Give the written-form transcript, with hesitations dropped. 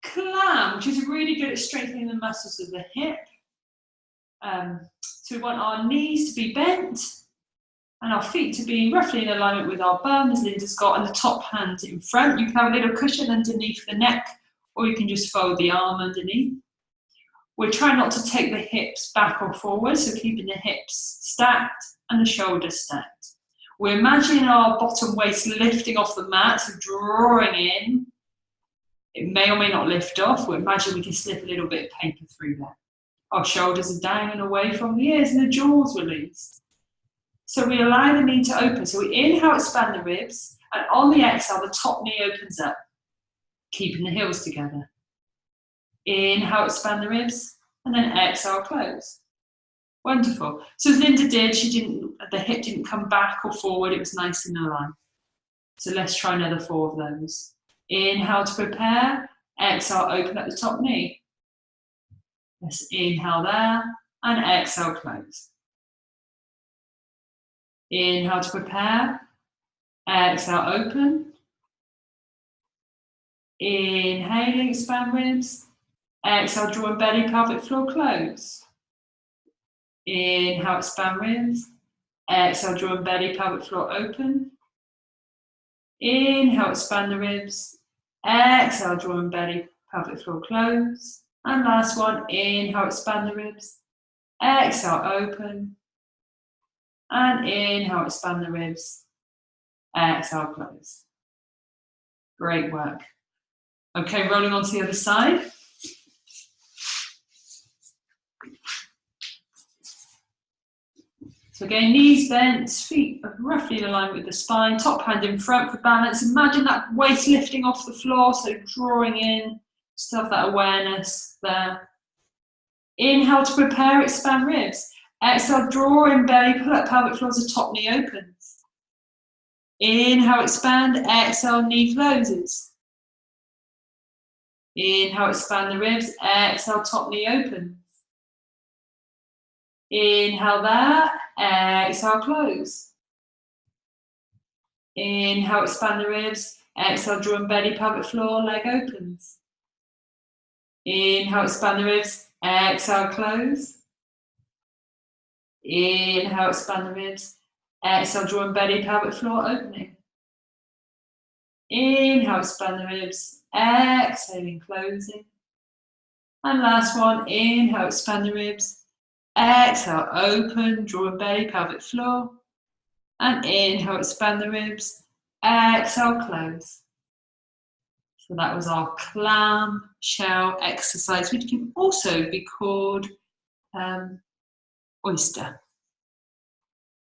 Clam, which is really good at strengthening the muscles of the hip. So we want our knees to be bent and our feet to be roughly in alignment with our bum, as Linda's got, and the top hand in front. You can have a little cushion underneath the neck, or you can just fold the arm underneath. We're trying not to take the hips back or forward, so keeping the hips stacked and the shoulders stacked. We're imagining our bottom waist lifting off the mat, so drawing in. It may or may not lift off. We imagine we can slip a little bit of paper through there. Our shoulders are down and away from the ears and the jaw's released. So we allow the knee to open. So we inhale, expand the ribs, and on the exhale, the top knee opens up, keeping the heels together. Inhale, expand the ribs, and then exhale, close. Wonderful. So as Linda did, the hip didn't come back or forward, it was nice and aligned. So let's try another 4 of those. Inhale to prepare, exhale, open up the top knee. Let's inhale there, and exhale, close. Inhale to prepare, exhale, open. Inhaling, expand ribs. Exhale, draw in belly, pelvic floor, close. Inhale, expand ribs. Exhale, draw in belly, pelvic floor, open. Inhale, expand the ribs. Exhale, draw in belly, pelvic floor, close. And last one, inhale, expand the ribs. Exhale, open. And inhale, expand the ribs. Exhale, close. Great work. Okay, rolling on to the other side. So again, knees bent, feet are roughly in alignment with the spine, top hand in front for balance. Imagine that waist lifting off the floor, so drawing in, just have that awareness there. Inhale to prepare, expand ribs. Exhale, draw in belly, pull up pelvic floor as the top knee opens. Inhale, expand, exhale, knee closes. Inhale, expand the ribs, exhale, top knee opens. Inhale there, exhale, close. Inhale, expand the ribs, exhale, draw in belly, pelvic floor, leg opens. Inhale, expand the ribs, exhale, close. Inhale, expand the ribs, exhale, draw in belly, pelvic floor, opening. Inhale, expand the ribs, exhaling, closing. And last one, inhale, expand the ribs. Exhale, open, draw in belly, pelvic floor. And inhale, expand the ribs. Exhale, close. So that was our clam shell exercise, which can also be called oyster.